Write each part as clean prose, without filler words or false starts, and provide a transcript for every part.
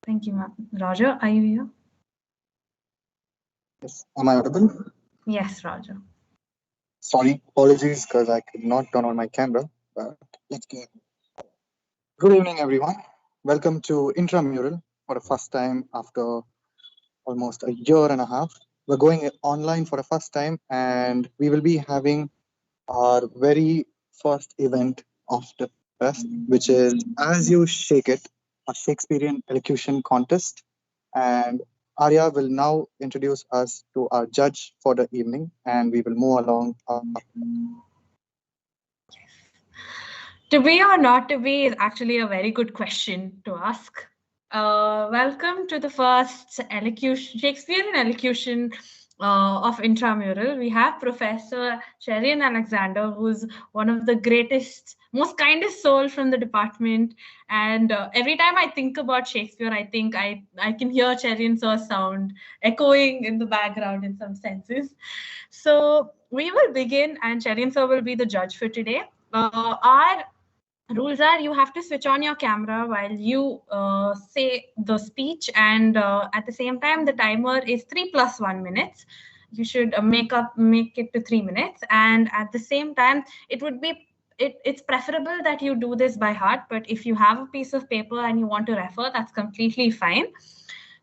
Thank you, ma'am. Roger, are you here? Yes. Am I audible? Yes, Roger. Sorry, apologies because I could not turn on my camera. But let's go. Good evening, everyone. Welcome to Intramural for the first time after almost a year and a half. We're going online for the first time, and we will be having our very first event of the fest, which is As You Shake It, a Shakespearean elocution contest. And Arya will now introduce us to our judge for the evening, and we will move along after that. To be or not to be is actually a very good question to ask. Welcome to the first elocution, Shakespearean elocution of Intramural. We have Professor Sherian Alexander, who's one of the greatest, most kindest soul from the department. And every time I think about Shakespeare, I think I can hear Sherian sir's sound echoing in the background in some senses. So we will begin, and Sherian sir will be the judge for today. Our rules are you have to switch on your camera while you say the speech, and at the same time the timer is 3 + 1 minutes. You should make it to 3 minutes, and at the same time it's preferable that you do this by heart, but if you have a piece of paper and you want to refer, that's completely fine.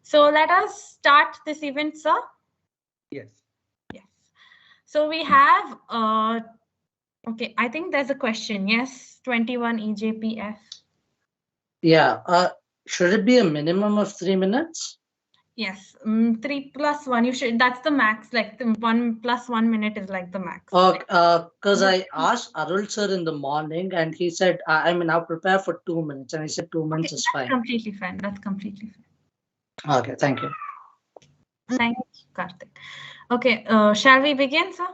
So let us start this event, sir. Yes. Yes. So we have okay, I think there's a question. Yes, 21 EJPF. Yeah. Should it be a minimum of 3 minutes? Yes, 3 + 1. You should. That's the max. Like the 1 + 1 minute is like the max. Because I asked Arul sir in the morning and he said, I mean, I'll prepare for 2 minutes. And I said 2 minutes is fine. Completely fine. That's completely fine. Okay, thank you. Thank you, Karthik. Okay, shall we begin, sir?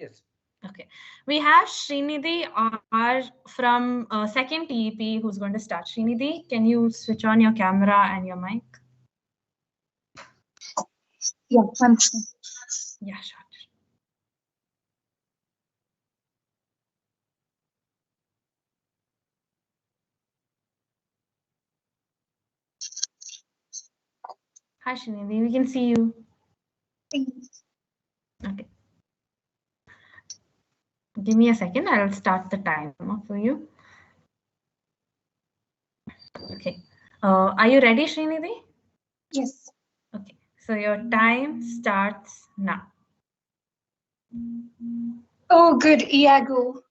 Yes. Okay, we have Srinidhi R from second TEP who's going to start. Srinidhi, can you switch on your camera and your mic? Yeah, thanks. Yeah, sure. Hi, Srinidhi, we can see you. Okay. Give me a second. I'll start the timer for you. Okay. Are you ready, Srinidhi? Yes. Okay. So your time starts now. Oh, good Iago.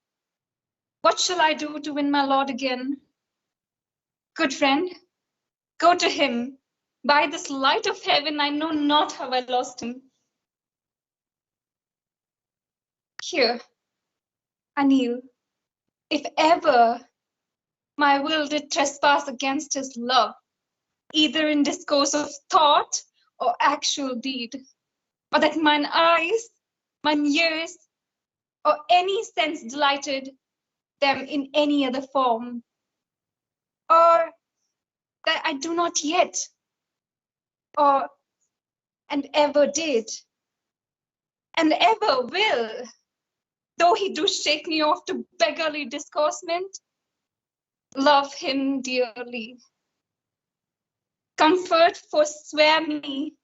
What shall I do to win my lord again? Good friend, go to him. By this light of heaven, I know not how I lost him. Here, I kneel. If ever my will did trespass against his love, either in discourse of thought or actual deed, or that mine eyes, mine ears, or any sense delighted them in any other form, or that I do not yet, or and ever did, and ever will, though he do shake me off to beggarly discoursement, love him dearly. Comfort forswear me,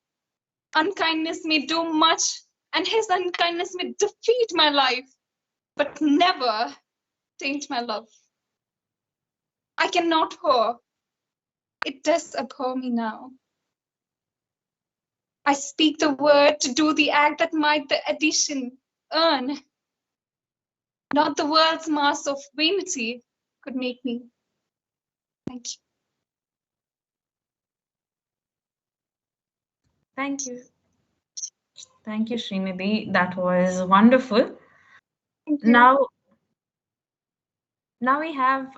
unkindness may do much, and his unkindness may defeat my life, but never taint my love. I cannot pour, it does abhor me now. I speak the word to do the act that might the addition earn. Not the world's mass of vanity could make me. Thank you. Thank you. Thank you, Srinidhi. That was wonderful. Thank you. Now we have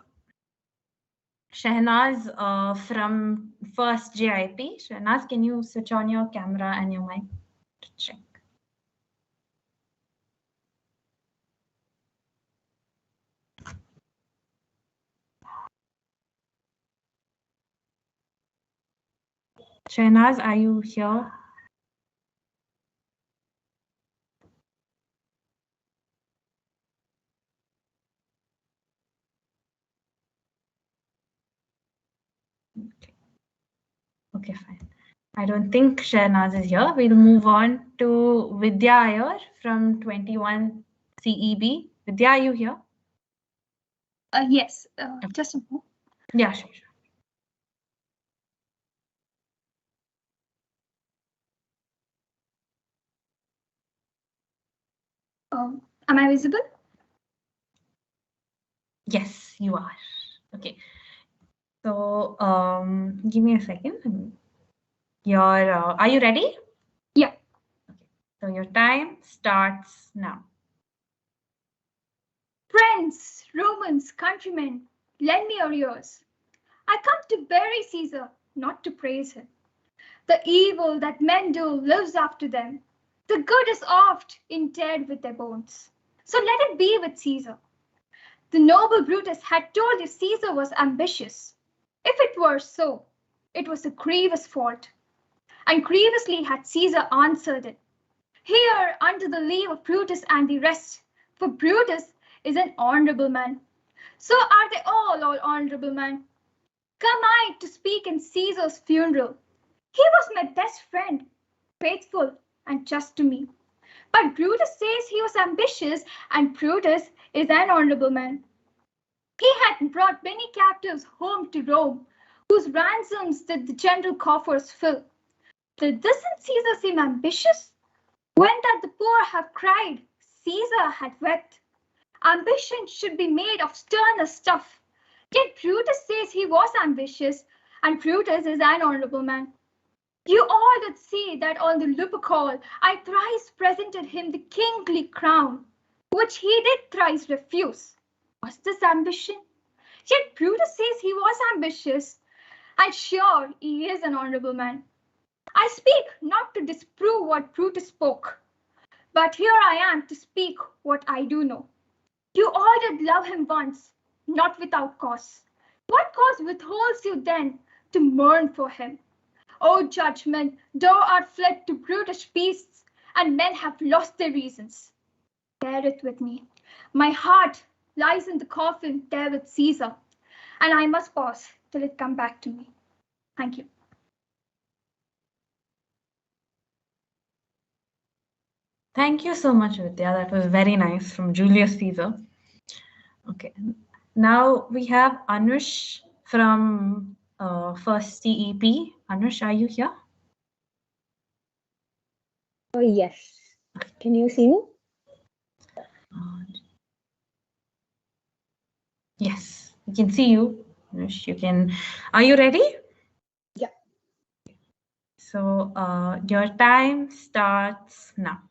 Shehnaz from first JIP. Shehnaz, can you switch on your camera and your mic to check? Shehnaz, are you here? Okay. Okay, fine. I don't think Shahnaz is here. We'll move on to Vidya Iyer from 21 CEB. Vidya, are you here? Yes, just a moment. Yeah, sure. Am I visible? Yes, you are. Okay. So, give me a second. Are you ready? Yeah. Okay. So your time starts now. Friends, Romans, countrymen, lend me your ears. I come to bury Caesar, not to praise him. The evil that men do lives after them. The good is oft interred with their bones. So let it be with Caesar. The noble Brutus had told you Caesar was ambitious. If it were so, it was a grievous fault. And grievously had Caesar answered it. Here, under the leave of Brutus and the rest, for Brutus is an honorable man. So are they all honorable men. Come I to speak in Caesar's funeral. He was my best friend, faithful and just to me. But Brutus says he was ambitious, and Brutus is an honorable man. He had brought many captives home to Rome, whose ransoms did the general coffers fill. Did this in Caesar seem ambitious? When that the poor have cried, Caesar had wept. Ambition should be made of sterner stuff. Yet Brutus says he was ambitious, and Brutus is an honorable man. You all did see that on the Lupercal I thrice presented him the kingly crown, which he did thrice refuse. Was this ambition? Yet Brutus says he was ambitious, and sure he is an honorable man. I speak not to disprove what Brutus spoke, but here I am to speak what I do know. You all did love him once, not without cause. What cause withholds you then to mourn for him? O judgment, thou art fled to brutish beasts, and men have lost their reasons. Bear it with me. My heart lies in the coffin there with Caesar, and I must pause till it come back to me. Thank you. Thank you so much, Vidya. That was very nice from Julius Caesar. Okay. Now we have Anush from first CEP. Anush, are you here? Oh, yes. Can you see me? Yes, we can see you. Anush, you can. Are you ready? Yeah. So your time starts now.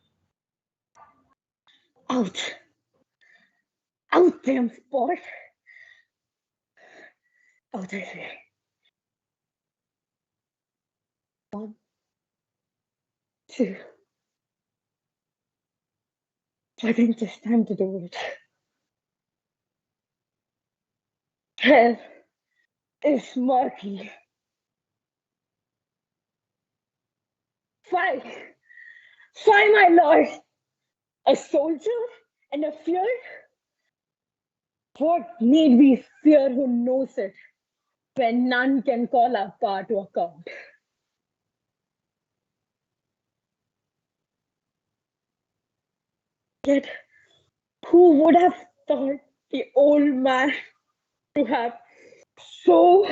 Out. Out, damn sport. Out, I say. 1, 2. I think it's time to do it. Hell is murky. Fight! Fight, my lord! A soldier and a fear? What need we fear who knows it, when none can call our power to account? Yet, who would have thought the old man to have so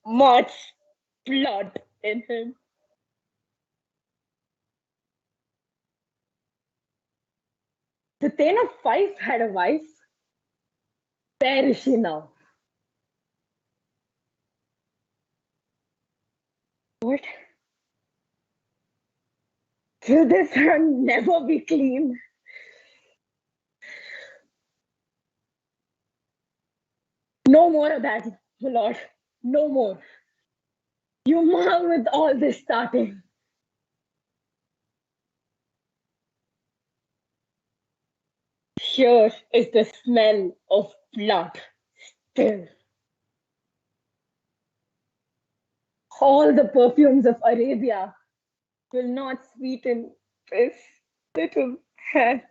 much blood in him? The Thane of Fife had a wife. Where is she now? What? Will this hand never be clean? No more of that, my lord. No more. You mark with all this starting. Here is the smell of blood still. All the perfumes of Arabia will not sweeten this little hand.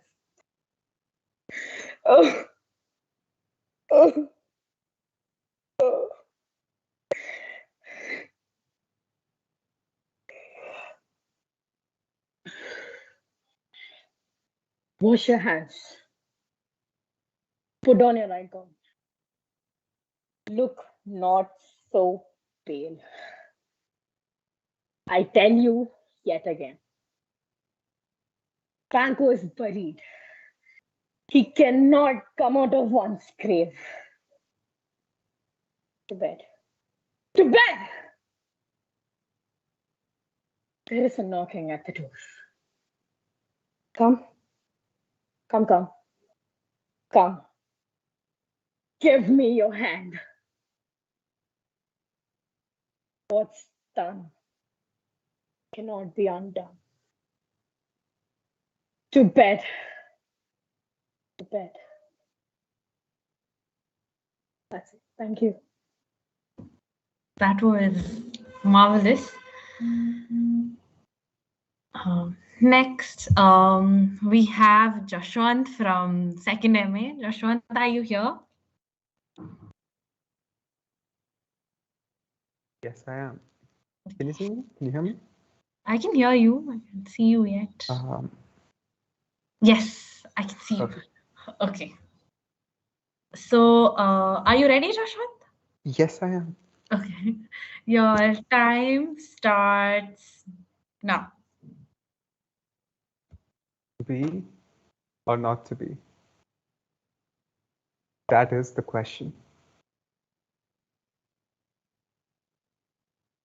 Oh, oh, oh. Wash your hands. Put on your nightgown. Look not so pale. I tell you yet again. Franco is buried. He cannot come out of one's grave. To bed. To bed! There is a knocking at the door. Come. Come, come. Come. Give me your hand. What's done cannot be undone. To bed. To bed. That's it. Thank you. That was marvelous. Next, we have Jashwant from 2nd MA. Jashwant, are you here? Yes, I am. Can you see me? Can you hear me? I can hear you. I can't see you yet. Yes, I can see you. Okay. Okay. So, are you ready, Jashwant? Yes, I am. Okay. Your time starts now. To be or not to be? That is the question.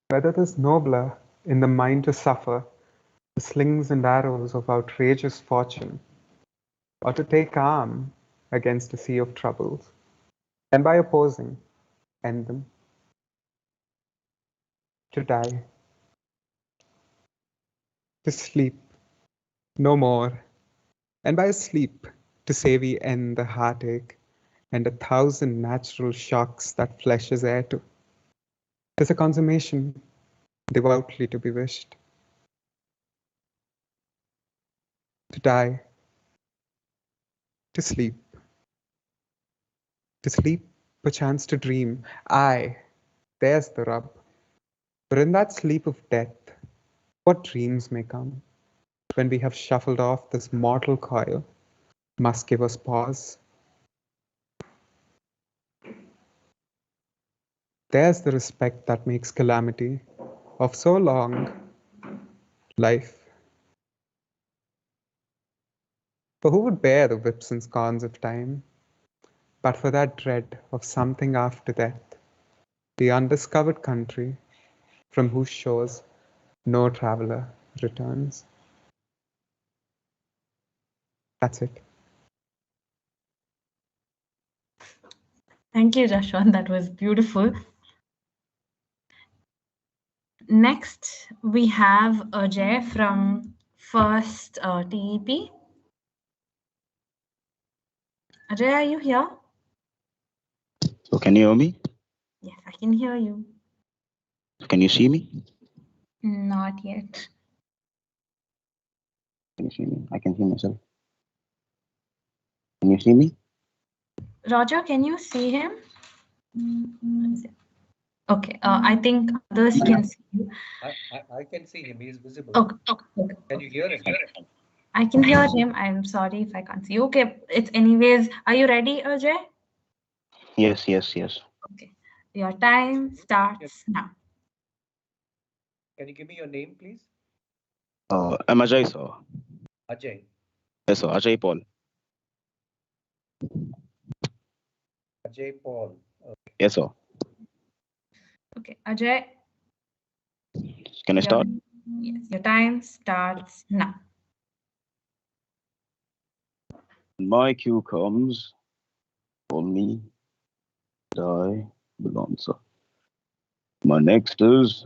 Whether it is nobler in the mind to suffer the slings and arrows of outrageous fortune, or to take arm against a sea of troubles, and by opposing, end them. To die. To sleep. No more. And by sleep, to say we end the heartache and 1,000 natural shocks that flesh is heir to. 'Tis a consummation devoutly to be wished. To die. To sleep. To sleep, perchance to dream. Aye, there's the rub. For in that sleep of death, what dreams may come, when we have shuffled off this mortal coil, must give us pause. There's the respect that makes calamity of so long life. For who would bear the whips and scorns of time, but for that dread of something after death, the undiscovered country from whose shores no traveler returns? That's it. Thank you, Jashwant. That was beautiful. Next, we have Ajay from 1st TEP. Ajay, are you here? So can you hear me? Yes, I can hear you. Can you see me? Not yet. Can you see me? I can see myself. Can you see me? Roger, can you see him? Okay, I think others can see you. I can see him. He is visible. Okay. Can you hear him? I can hear him. I'm sorry if I can't see you. Okay, it's anyways. Are you ready, Ajay? Yes. Okay. Your time starts now. Can you give me your name, please? I'm Ajay, sir. Ajay. Yes, sir. Ajay Paul. Ajay Paul. Okay. Yes, sir. Okay, Ajay. Can I start? Yes, your time starts now. When my cue comes, for me, I will answer. My next is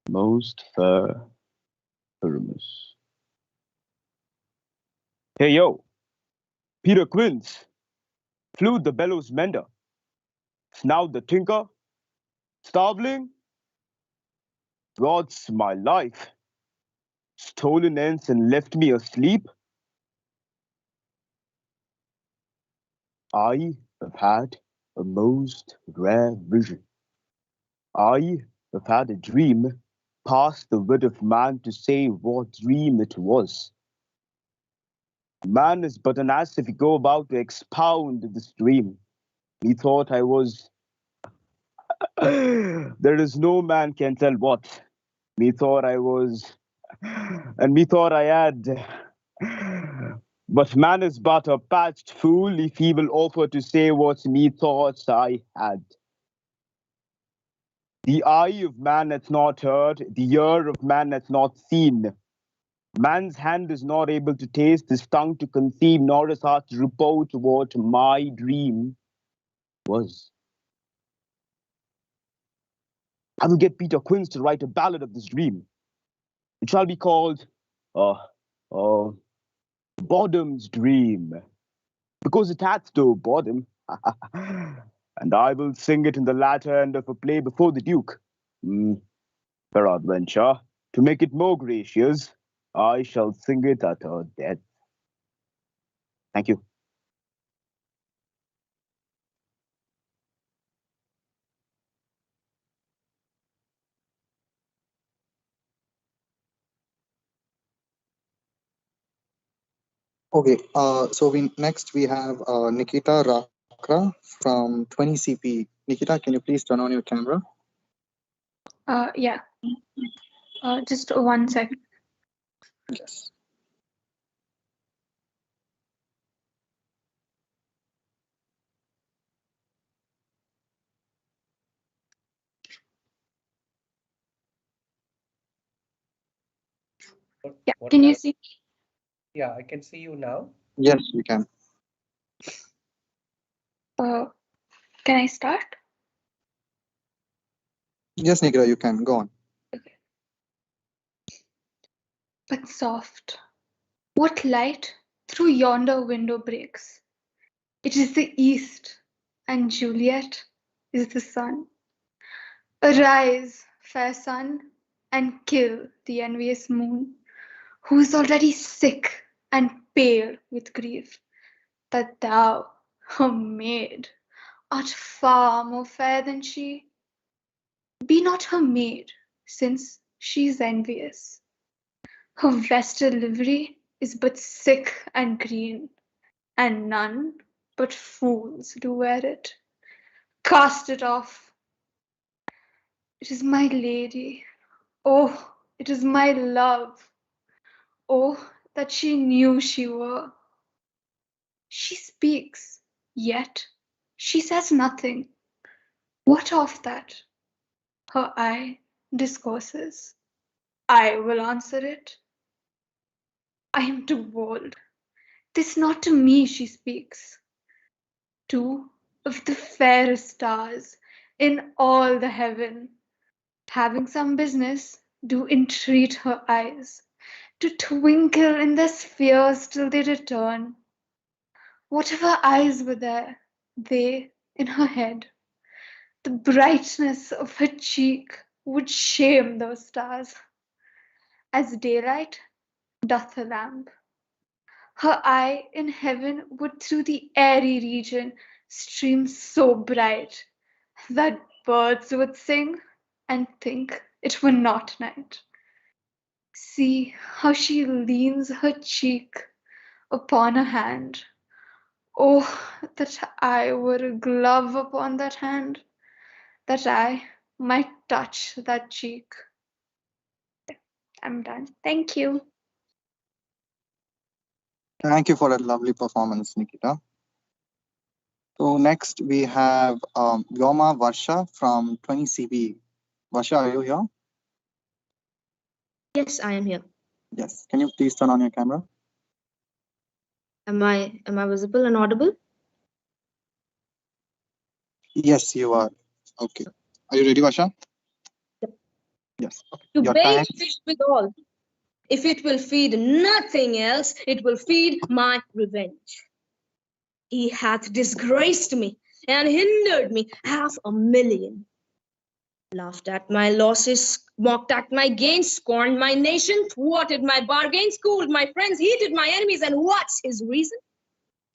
most fair Pyramus. Hey, yo. Peter Quince. Flew the bellows mender. Snout the tinker. Starveling. God's my life. Stolen ends and left me asleep. I have had a most rare vision. I have had a dream past the wit of man to say what dream it was. Man is but an ass if he go about to expound this dream. Methought I was. There is no man can tell what. Methought I was. And methought I had. But man is but a patched fool if he will offer to say what methought I had. The eye of man hath not heard, the ear of man hath not seen. Man's hand is not able to taste, his tongue to conceive, nor his heart to report what my dream was. I will get Peter Quince to write a ballad of this dream. It shall be called Bottom's Dream, because it hath no bottom. And I will sing it in the latter end of a play before the Duke. Peradventure, to make it more gracious, I shall sing it at her death. Thank you. Okay, so next we have Nikita Rakra from 20CP. Nikita, can you please turn on your camera? Yeah. Just 1 second. Yes. Yeah. What Can you happened? see? Yeah, I can see you now. Yes, we can. Can I start? Yes, Nikita, you can. Go on. But soft, what light through yonder window breaks? It is the east, and Juliet is the sun. Arise, fair sun, and kill the envious moon, who is already sick and pale with grief, that thou, her maid, art far more fair than she. Be not her maid, since she is envious. Her vestal livery is but sick and green, and none but fools do wear it. Cast it off. It is my lady. Oh, it is my love. Oh, that she knew she were. She speaks, yet she says nothing. What of that? Her eye discourses. I will answer it. I am too bold. 'Tis not to me she speaks. Two of the fairest stars in all the heaven, having some business, do entreat her eyes to twinkle in their spheres till they return. Whatever eyes were there, they in her head, the brightness of her cheek would shame those stars, as daylight doth a lamp. Her eye in heaven would through the airy region stream so bright that birds would sing and think it were not night. See how she leans her cheek upon her hand. Oh, that I were a glove upon that hand, that I might touch that cheek. I'm done. Thank you. Thank you for that lovely performance, Nikita. So next we have Vyoma Varsha from 20CB. Varsha, are you here? Yes, I am here. Yes. Can you please turn on your camera? Am I visible and audible? Yes, you are. Okay. Are you ready, Varsha? Yep. Yes. Okay. To Your bait time. fish with all. If it will feed nothing else, it will feed my revenge. He hath disgraced me and hindered me 500,000. Laughed at my losses, mocked at my gains, scorned my nation, thwarted my bargains, schooled my friends, heated my enemies, and what's his reason?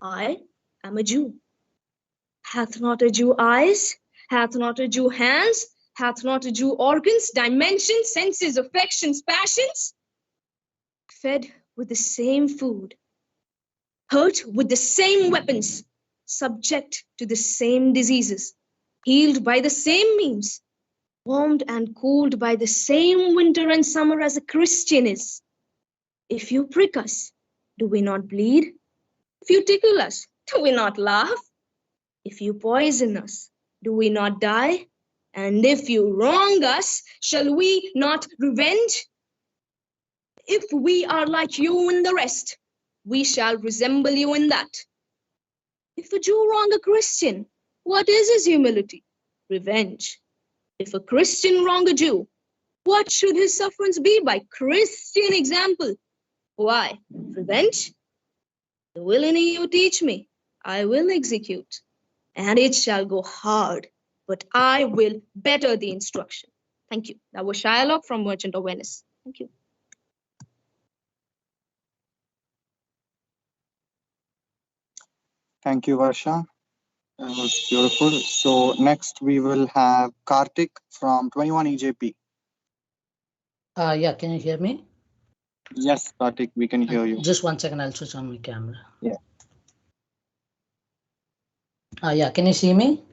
I am a Jew. Hath not a Jew eyes? Hath not a Jew hands? Hath not a Jew organs, dimensions, senses, affections, passions? Fed with the same food, hurt with the same weapons, subject to the same diseases, healed by the same means, warmed and cooled by the same winter and summer as a Christian is. If you prick us, do we not bleed? If you tickle us, do we not laugh? If you poison us, do we not die? And if you wrong us, shall we not revenge? If we are like you in the rest, we shall resemble you in that. If a Jew wrong a Christian, what is his humility? Revenge. If a Christian wrong a Jew, what should his sufferance be by Christian example? Why, revenge? The villainy you teach me, I will execute, and it shall go hard, but I will better the instruction. Thank you. That was Shylock from Merchant of Venice. Thank you. Thank you, Varsha. That was beautiful. So next we will have Karthik from 21 EJP. Yeah, can you hear me? Yes, Karthik, we can hear you. Just 1 second, I'll switch on my camera. Yeah. Yeah, can you see me?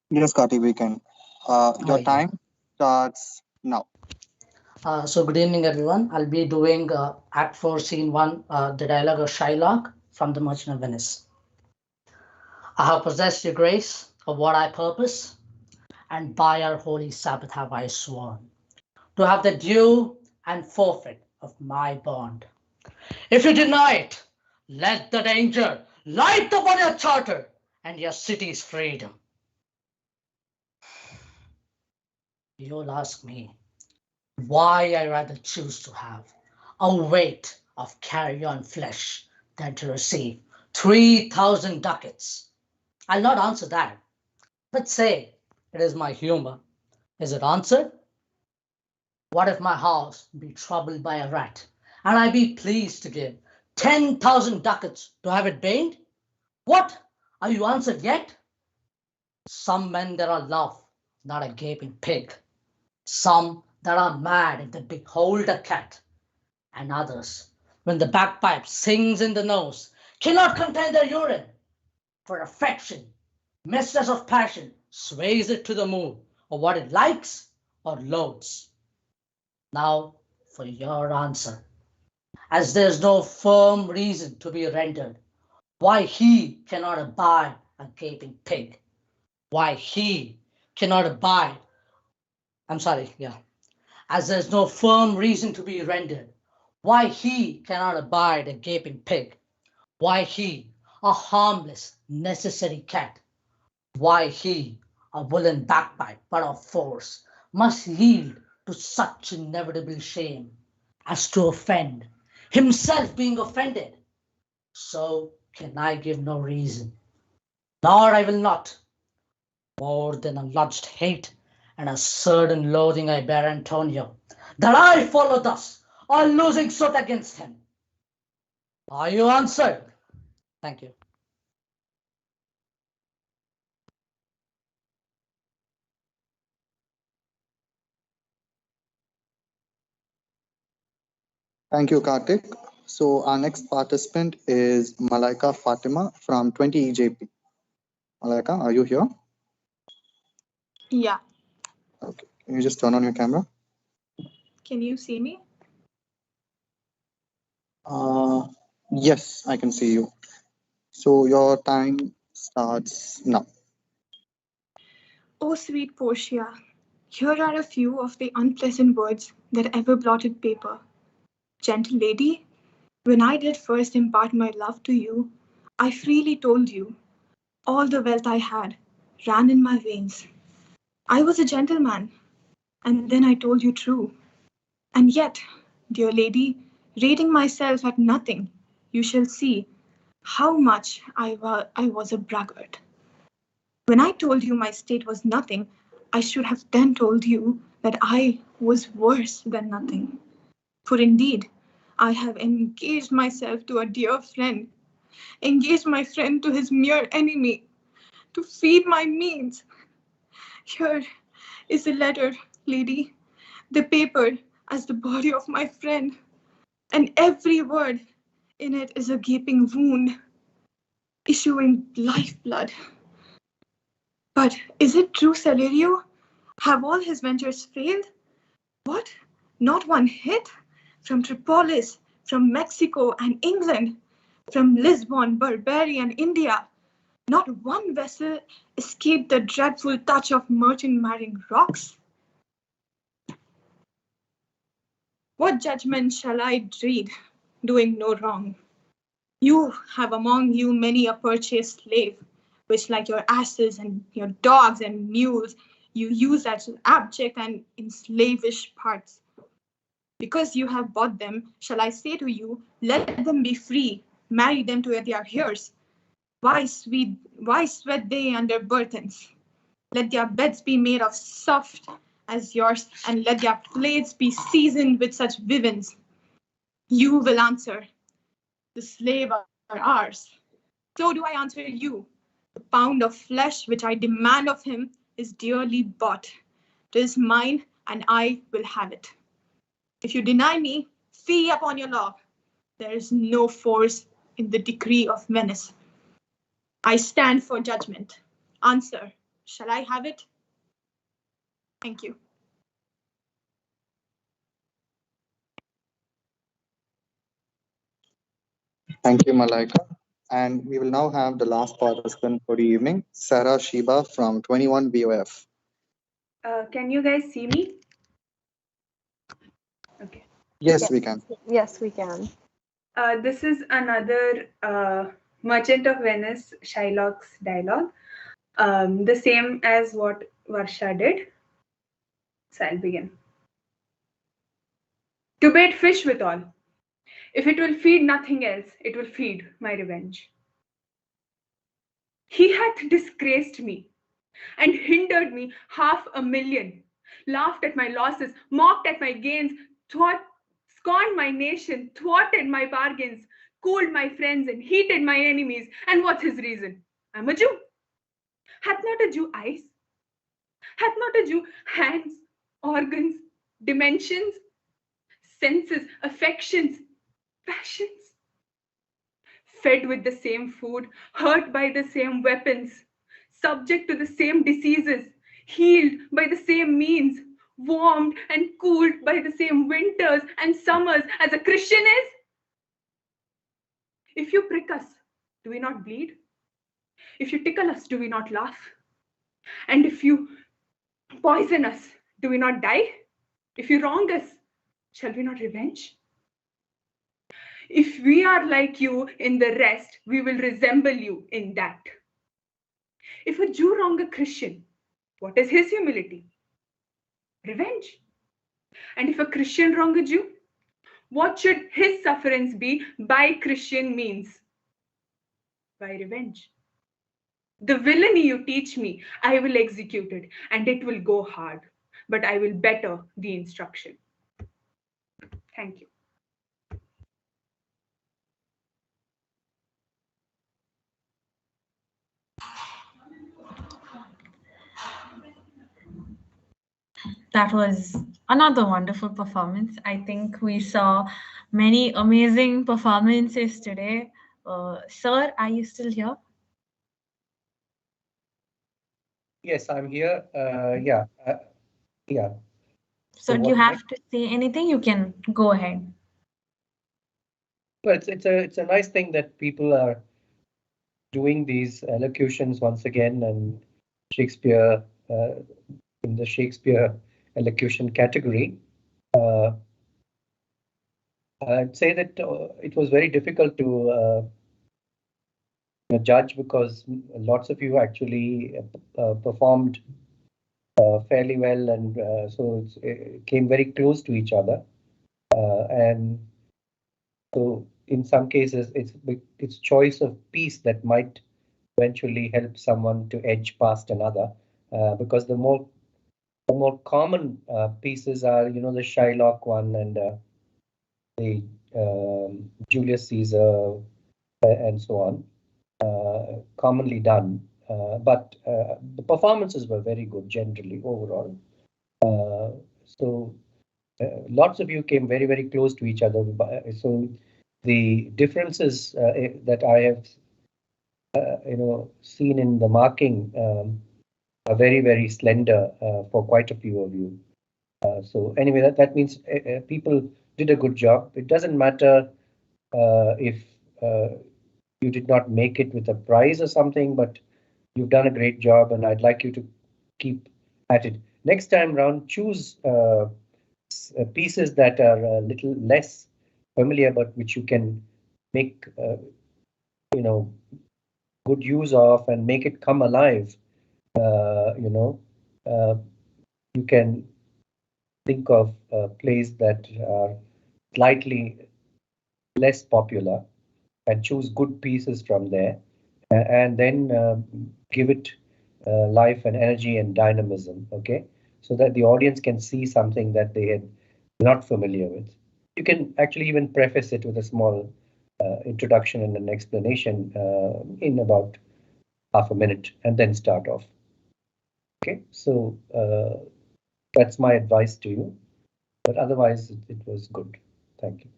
Yes, Karthik, we can. Your yeah. time starts now. So good evening, everyone. I'll be doing Act 4, Scene 1, the dialogue of Shylock from The Merchant of Venice. I have possessed your grace of what I purpose, and by our holy Sabbath have I sworn to have the due and forfeit of my bond. If you deny it, let the danger light upon your charter and your city's freedom. You'll ask me why I rather choose to have a weight of carrion flesh than to receive 3,000 ducats. I'll not answer that, but say it is my humor. Is it answered? What if my house be troubled by a rat, and I be pleased to give 10,000 ducats to have it baned? What? Are you answered yet? Some men there are love, not a gaping pig. Some that are mad if they behold a cat, and others, when the bagpipe sings in the nose, cannot contain their urine. For affection, mistress of passion, sways it to the mood of what it likes or loathes. Now for your answer. As there's no firm reason to be rendered, why he cannot abide a gaping pig, why he cannot abide, as there's no firm reason to be rendered, why he cannot abide a gaping pig, why he, a harmless, necessary cat, why he, a woolen bagpipe, but of force, must yield to such inevitable shame as to offend, himself being offended. So can I give no reason, nor I will not, more than a lodged hate and a certain loathing I bear Antonio, that I follow thus, or losing suit against him. Are you answered? Thank you. Thank you, Karthik. So our next participant is Malaika Fatima from 20 EJP. Malaika, are you here? Yeah. Okay. Can you just turn on your camera? Can you see me? Yes, I can see you. So your time starts now. Oh, sweet Portia, here are a few of the unpleasant words that ever blotted paper. Gentle lady, when I did first impart my love to you, I freely told you all the wealth I had ran in my veins. I was a gentleman, and then I told you true. And yet, dear lady, rating myself at nothing, you shall see how much I was a braggart. When I told you my state was nothing, I should have then told you that I was worse than nothing. For indeed, I have engaged myself to a dear friend, engaged my friend to his mere enemy, to feed my means. Here is the letter, lady, the paper as the body of my friend, and every word In it is a gaping wound, issuing lifeblood. But is it true, Celerio? Have all his ventures failed? What? Not one hit? From Tripolis, from Mexico and England, from Lisbon, Barbary and India, not one vessel escaped the dreadful touch of merchant marine rocks? What judgment shall I dread, doing no wrong? You have among you many a purchased slave, which like your asses and your dogs and mules, you use as abject and in slavish parts. Because you have bought them, shall I say to you, let them be free, marry them to their heirs. Why sweat they under burthens? Let their beds be made of soft as yours, and let their plates be seasoned with such vivens. You will answer, the slave are ours. So do I answer you. The pound of flesh which I demand of him is dearly bought. It is mine, and I will have it. If you deny me, fie upon your law. There is no force in the decree of Venice. I stand for judgment. Answer, shall I have it? Thank you. Thank you, Malaika. And we will now have the last participant for the evening, Sarah Shiba from 21 BOF. Can you guys see me? Okay. Yes, we can. Yes, we can. This is another Merchant of Venice Shylock's dialogue, the same as what Varsha did. So I'll begin. To bait fish withal. If it will feed nothing else, it will feed my revenge. He hath disgraced me and hindered me 500,000, laughed at my losses, mocked at my gains, scorned my nation, thwarted my bargains, cooled my friends and heated my enemies. And what's his reason? I'm a Jew. Hath not a Jew eyes? Hath not a Jew hands, organs, dimensions, senses, affections, passions? Fed with the same food, hurt by the same weapons, subject to the same diseases, healed by the same means, warmed and cooled by the same winters and summers as a Christian is? If you prick us, do we not bleed? If you tickle us, do we not laugh? And if you poison us, do we not die? If you wrong us, shall we not revenge? If we are like you in the rest, we will resemble you in that. If a Jew wrong a Christian, what is his humility? Revenge. And if a Christian wrong a Jew, what should his sufferance be by Christian means? By revenge. The villainy you teach me, I will execute it, and it will go hard, but I will better the instruction. Thank you. That was another wonderful performance. I think we saw many amazing performances today. Sir, are you still here? Yes, I'm here. Yeah. So do you have to say anything? You can go ahead. Well, it's a nice thing that people are doing these elocutions once again, and Shakespeare in the Shakespeare elocution category. I'd say that it was very difficult to judge because lots of you actually performed fairly well, and so it came very close to each other. And so in some cases, it's choice of piece that might eventually help someone to edge past another, because the more common pieces are, the Shylock one and the Julius Caesar and so on, commonly done. But the performances were very good generally overall. So lots of you came very, very close to each other. So The differences that I have seen in the marking are very, very slender for quite a few of you. So anyway, that means people did a good job. It doesn't matter if you did not make it with a prize or something, but you've done a great job, and I'd like you to keep at it. Next time round, choose pieces that are a little less familiar, but which you can make good use of and make it come alive. You can think of plays that are slightly less popular and choose good pieces from there, and then give it life and energy and dynamism, okay? So that the audience can see something that they had not familiar with. You can actually even preface it with a small introduction and an explanation in about half a minute, and then start off. Okay, so that's my advice to you, but otherwise it was good. Thank you.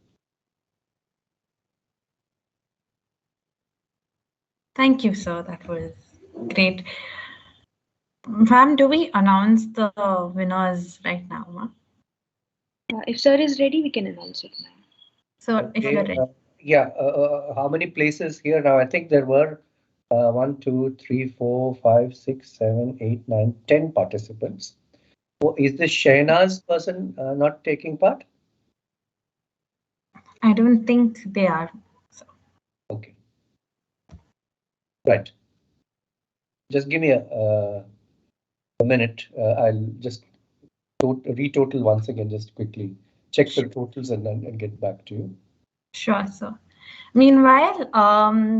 Thank you, sir. That was great. Ma'am, do we announce the winners right now, ma'am? If sir is ready, we can announce it now. So if you're ready. Yeah, how many places here now? I think there were 1, 2, 3, 4, 5, 6, 7, 8, 9, 10 participants. So is this Shahnaz person not taking part? I don't think they are. So. Okay. Right. Just give me a minute. I'll just retotal once again, just quickly check the totals and get back to you. Sure, sir. Meanwhile,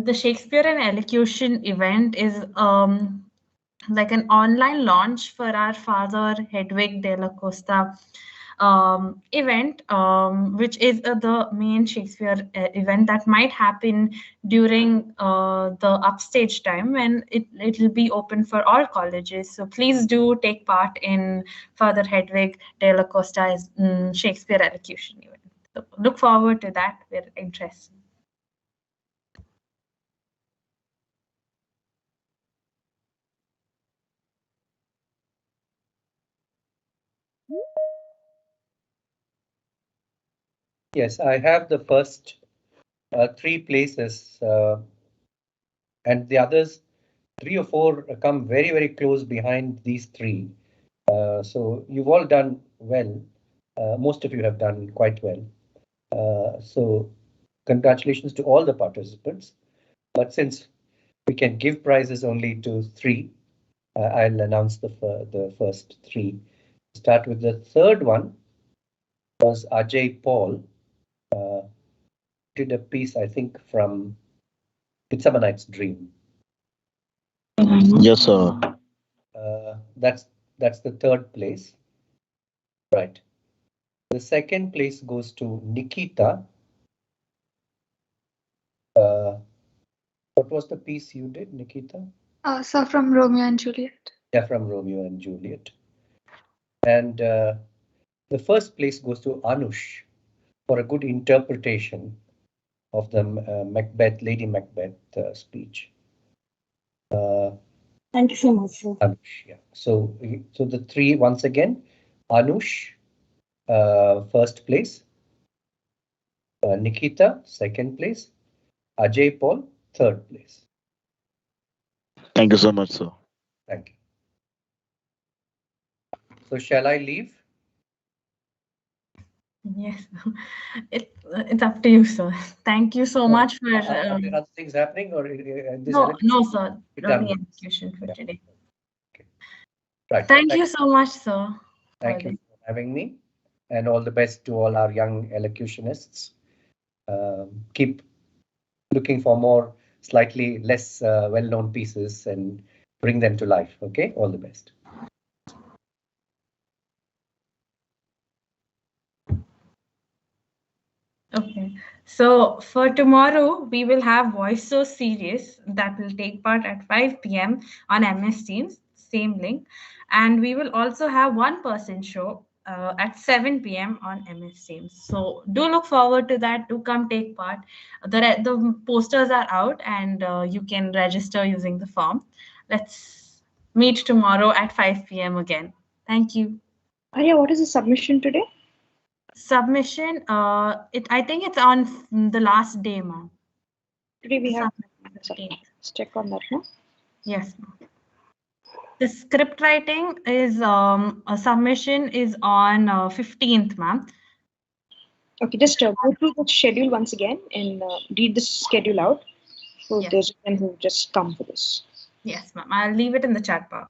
the Shakespeare and Elocution event is like an online launch for our Father Hedwig de la Costa event, which is the main Shakespeare event that might happen during the upstage time, when it will be open for all colleges. So please do take part in Father Hedwig de la Costa's Shakespeare Elocution event. So look forward to that. We're interested. Yes, I have the first 3 places, and the others 3 or 4 come very, very close behind these 3. So you've all done well. Most of you have done quite well. So congratulations to all the participants. But since we can give prizes only to 3, I'll announce the first 3. Start with the third one. Was Ajay Paul. Did a piece, I think, from Midsummer Night's Dream. Yes, sir. That's the third place. Right. The second place goes to Nikita. What was the piece you did, Nikita? So from Romeo and Juliet. Yeah, from Romeo and Juliet. And the first place goes to Anush for a good interpretation of the Lady Macbeth speech. Thank you so much, sir. Anush, yeah. So the 3 once again: Anush, first place; Nikita, second place; Ajay Paul, third place. Thank you so much, sir. Thank you. So shall I leave? Yes, it's up to you, sir. Thank you so much for. Are there other things happening, or this? No, sir. Only execution for today. Okay. Right. Thank you so much, sir. Thank you for having me, and all the best to all our young elocutionists. Keep looking for more slightly less well-known pieces and bring them to life. Okay, all the best. Okay, so for tomorrow, we will have Voice So Serious that will take part at 5 p.m. on MS Teams, same link. And we will also have one-person show at 7 p.m. on MS Teams. So do look forward to that. Do come take part. The posters are out, and you can register using the form. Let's meet tomorrow at 5 p.m. again. Thank you. Arya, what is the submission today? Submission, I think it's on the last day, ma'am. Today we have. Submission. Let's check on that now. Yes, ma'am. The script writing is a submission is on 15th, ma'am. Okay, just go through the schedule once again and read the schedule out for Yes. those of them who just come for this. Yes, ma'am. I'll leave it in the chat bar.